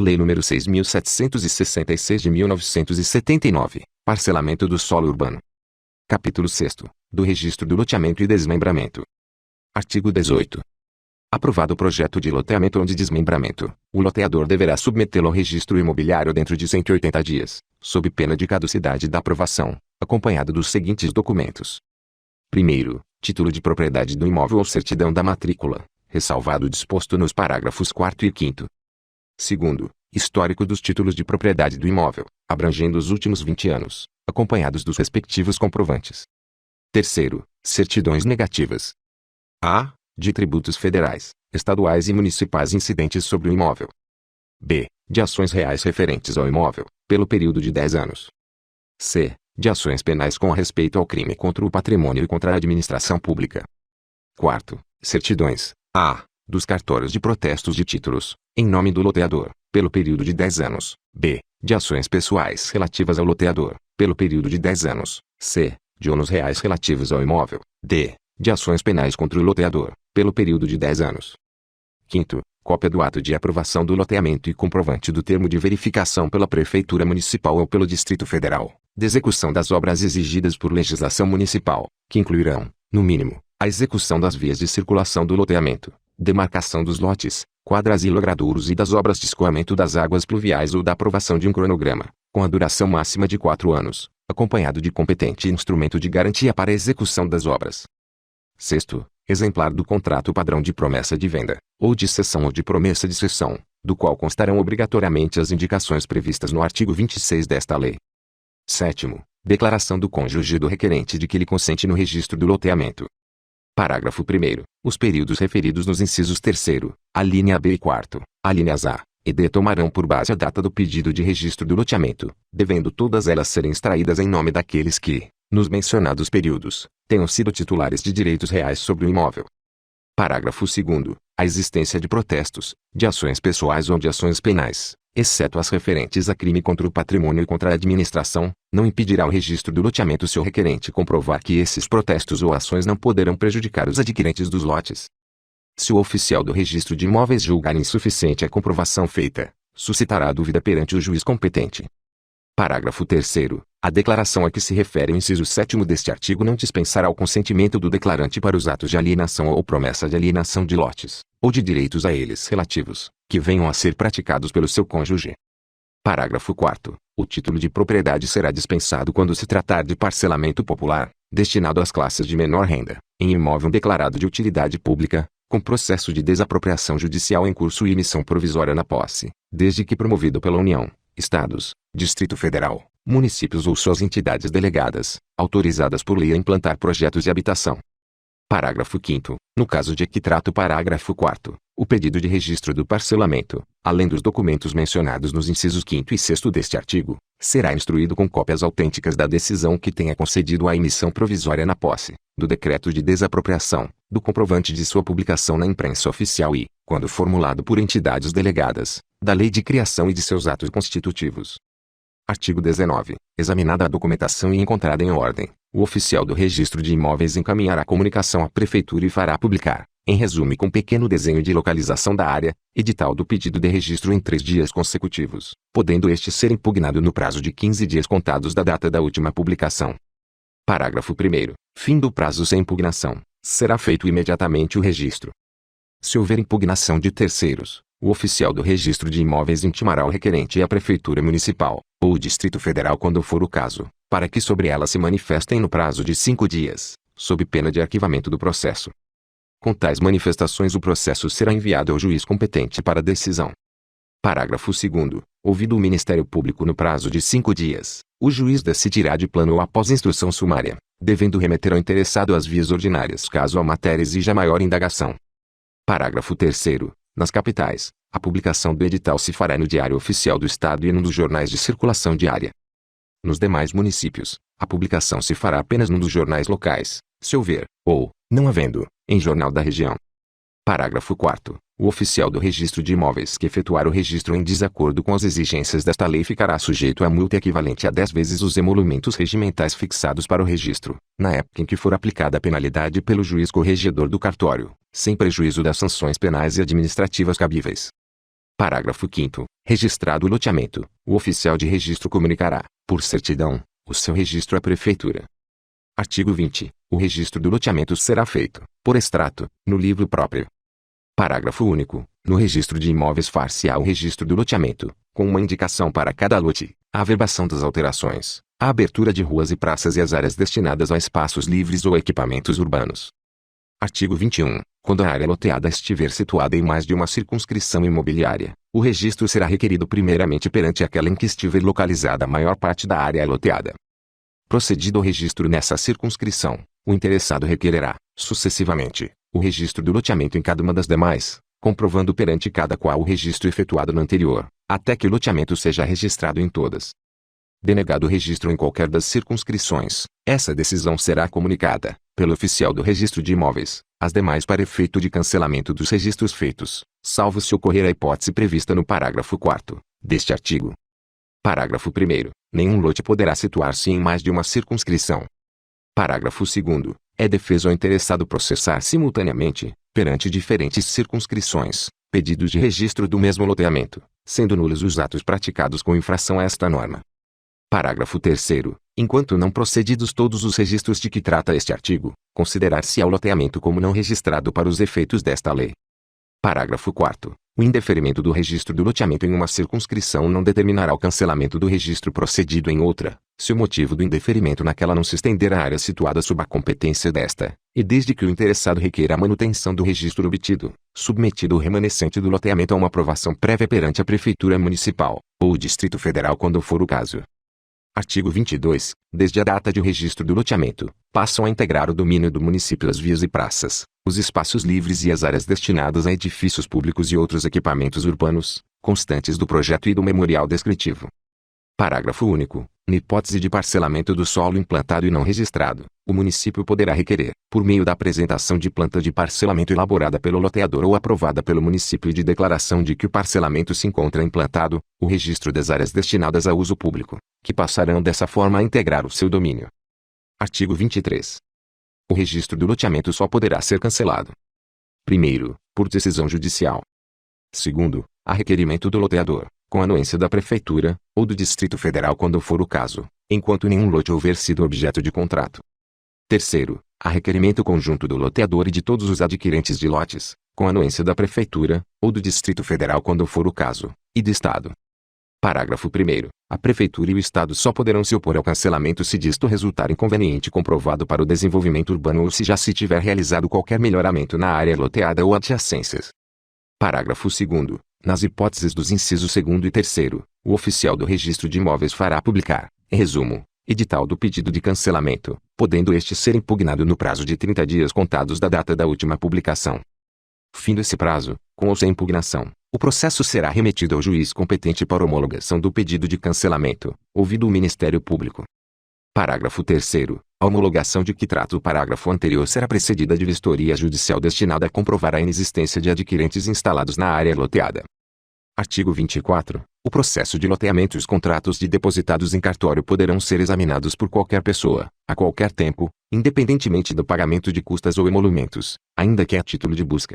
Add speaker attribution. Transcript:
Speaker 1: Lei nº 6.766 de 1979, Parcelamento do solo urbano. Capítulo 6º, do Registro do Loteamento e Desmembramento. Artigo 18. Aprovado o projeto de loteamento ou de desmembramento, o loteador deverá submetê-lo ao registro imobiliário dentro de 180 dias, sob pena de caducidade da aprovação, acompanhado dos seguintes documentos. Primeiro, título de propriedade do imóvel ou certidão da matrícula, ressalvado o disposto nos parágrafos 4º e 5º. Segundo, histórico dos títulos de propriedade do imóvel, abrangendo os últimos 20 anos, acompanhados dos respectivos comprovantes. Terceiro, certidões negativas. A. De tributos federais, estaduais e municipais incidentes sobre o imóvel. B. De ações reais referentes ao imóvel, pelo período de 10 anos. C. De ações penais com respeito ao crime contra o patrimônio e contra a administração pública. Quarto, certidões. A. Dos cartórios de protestos de títulos, em nome do loteador, pelo período de 10 anos. B. De ações pessoais relativas ao loteador, pelo período de 10 anos. C. De ônus reais relativos ao imóvel. D. De ações penais contra o loteador, pelo período de 10 anos. Quinto, cópia do ato de aprovação do loteamento e comprovante do termo de verificação pela Prefeitura Municipal ou pelo Distrito Federal, de execução das obras exigidas por legislação municipal, que incluirão, no mínimo, a execução das vias de circulação do loteamento, demarcação dos lotes, quadras e logradouros e das obras de escoamento das águas pluviais ou da aprovação de um cronograma, com a duração máxima de 4 anos, acompanhado de competente instrumento de garantia para a execução das obras. Sexto, exemplar do contrato padrão de promessa de venda, ou de cessão ou de promessa de cessão, do qual constarão obrigatoriamente as indicações previstas no artigo 26 desta lei. Sétimo, declaração do cônjuge do requerente de que ele consente no registro do loteamento. Parágrafo 1º. Os períodos referidos nos incisos 3º, alínea B e 4º, alíneas A e D tomarão por base a data do pedido de registro do loteamento, devendo todas elas serem extraídas em nome daqueles que, nos mencionados períodos, tenham sido titulares de direitos reais sobre o imóvel. Parágrafo 2º. A existência de protestos, de ações pessoais ou de ações penais, exceto as referentes a crime contra o patrimônio e contra a administração, não impedirá o registro do loteamento se o requerente comprovar que esses protestos ou ações não poderão prejudicar os adquirentes dos lotes. Se o oficial do registro de imóveis julgar insuficiente a comprovação feita, suscitará dúvida perante o juiz competente. Parágrafo 3º. A declaração a que se refere o inciso 7º deste artigo não dispensará o consentimento do declarante para os atos de alienação ou promessa de alienação de lotes, ou de direitos a eles relativos, que venham a ser praticados pelo seu cônjuge. Parágrafo 4º. O título de propriedade será dispensado quando se tratar de parcelamento popular, destinado às classes de menor renda, em imóvel declarado de utilidade pública, com processo de desapropriação judicial em curso e emissão provisória na posse, desde que promovido pela União, Estados, Distrito Federal, municípios ou suas entidades delegadas, autorizadas por lei a implantar projetos de habitação. Parágrafo 5º. No caso de que trata o parágrafo 4º, o pedido de registro do parcelamento, além dos documentos mencionados nos incisos 5º e 6º deste artigo, será instruído com cópias autênticas da decisão que tenha concedido a emissão provisória na posse, do decreto de desapropriação, do comprovante de sua publicação na imprensa oficial e, quando formulado por entidades delegadas, da lei de criação e de seus atos constitutivos. Artigo 19. Examinada a documentação e encontrada em ordem, o oficial do registro de imóveis encaminhará a comunicação à Prefeitura e fará publicar, em resumo e com pequeno desenho de localização da área, edital do pedido de registro em 3 dias consecutivos, podendo este ser impugnado no prazo de 15 dias contados da data da última publicação. Parágrafo 1º. Fim do prazo sem impugnação, será feito imediatamente o registro. Se houver impugnação de terceiros, o oficial do registro de imóveis intimará o requerente e a Prefeitura Municipal, ou o Distrito Federal quando for o caso, para que sobre ela se manifestem no prazo de 5 dias, sob pena de arquivamento do processo. Com tais manifestações o processo será enviado ao juiz competente para decisão. Parágrafo 2º. Ouvido o Ministério Público no prazo de 5 dias, o juiz decidirá de plano ou após instrução sumária, devendo remeter ao interessado as vias ordinárias caso a matéria exija maior indagação. Parágrafo 3º. Nas capitais, a publicação do edital se fará no Diário Oficial do Estado e num dos jornais de circulação diária. Nos demais municípios, a publicação se fará apenas num dos jornais locais, se houver, ou, não havendo, em jornal da região. Parágrafo 4º. O oficial do registro de imóveis que efetuar o registro em desacordo com as exigências desta lei ficará sujeito a multa equivalente a 10 vezes os emolumentos regimentais fixados para o registro, na época em que for aplicada a penalidade pelo juiz corregedor do cartório, sem prejuízo das sanções penais e administrativas cabíveis. Parágrafo 5º. Registrado o loteamento, o oficial de registro comunicará, por certidão, o seu registro à Prefeitura. Artigo 20. O registro do loteamento será feito, por extrato, no livro próprio. Parágrafo único. No registro de imóveis far-se-á o registro do loteamento, com uma indicação para cada lote, a averbação das alterações, a abertura de ruas e praças e as áreas destinadas a espaços livres ou equipamentos urbanos. Artigo 21. Quando a área loteada estiver situada em mais de uma circunscrição imobiliária, o registro será requerido primeiramente perante aquela em que estiver localizada a maior parte da área loteada. Procedido o registro nessa circunscrição, o interessado requererá, sucessivamente, o registro do loteamento em cada uma das demais, comprovando perante cada qual o registro efetuado no anterior, até que o loteamento seja registrado em todas. Denegado o registro em qualquer das circunscrições, essa decisão será comunicada, pelo oficial do registro de imóveis, às demais para efeito de cancelamento dos registros feitos, salvo se ocorrer a hipótese prevista no parágrafo 4º deste artigo. Parágrafo 1º. Nenhum lote poderá situar-se em mais de uma circunscrição. Parágrafo 2º. É defeso ao interessado processar simultaneamente, perante diferentes circunscrições, pedidos de registro do mesmo loteamento, sendo nulos os atos praticados com infração a esta norma. Parágrafo 3º. Enquanto não procedidos todos os registros de que trata este artigo, considerar-se-á o loteamento como não registrado para os efeitos desta lei. Parágrafo 4º. O indeferimento do registro do loteamento em uma circunscrição não determinará o cancelamento do registro procedido em outra, se o motivo do indeferimento naquela não se estender à área situada sob a competência desta, e desde que o interessado requeira a manutenção do registro obtido, submetido o remanescente do loteamento a uma aprovação prévia perante a Prefeitura Municipal, ou o Distrito Federal quando for o caso. Artigo 22. Desde a data de o registro do loteamento, passam a integrar o domínio do município as vias e praças, os espaços livres e as áreas destinadas a edifícios públicos e outros equipamentos urbanos, constantes do projeto e do memorial descritivo. Parágrafo único. Na hipótese de parcelamento do solo implantado e não registrado, o município poderá requerer, por meio da apresentação de planta de parcelamento elaborada pelo loteador ou aprovada pelo município e de declaração de que o parcelamento se encontra implantado, o registro das áreas destinadas a uso público, que passarão dessa forma a integrar o seu domínio. Artigo 23. O registro do loteamento só poderá ser cancelado. Primeiro, por decisão judicial. Segundo, a requerimento do loteador, com anuência da Prefeitura, ou do Distrito Federal quando for o caso, enquanto nenhum lote houver sido objeto de contrato. Terceiro, a requerimento conjunto do loteador e de todos os adquirentes de lotes, com anuência da Prefeitura, ou do Distrito Federal quando for o caso, e do Estado. Parágrafo 1º. A Prefeitura e o Estado só poderão se opor ao cancelamento se disto resultar inconveniente comprovado para o desenvolvimento urbano ou se já se tiver realizado qualquer melhoramento na área loteada ou adjacências. Parágrafo 2º. Nas hipóteses dos incisos 2º e 3º, o oficial do registro de imóveis fará publicar, em resumo, edital do pedido de cancelamento, podendo este ser impugnado no prazo de 30 dias contados da data da última publicação. Findo esse prazo, com ou sem impugnação, o processo será remetido ao juiz competente para homologação do pedido de cancelamento, ouvido o Ministério Público. Parágrafo 3º. A homologação de que trata o parágrafo anterior será precedida de vistoria judicial destinada a comprovar a inexistência de adquirentes instalados na área loteada. Artigo 24. O processo de loteamento e os contratos de depositados em cartório poderão ser examinados por qualquer pessoa, a qualquer tempo, independentemente do pagamento de custas ou emolumentos, ainda que a título de busca.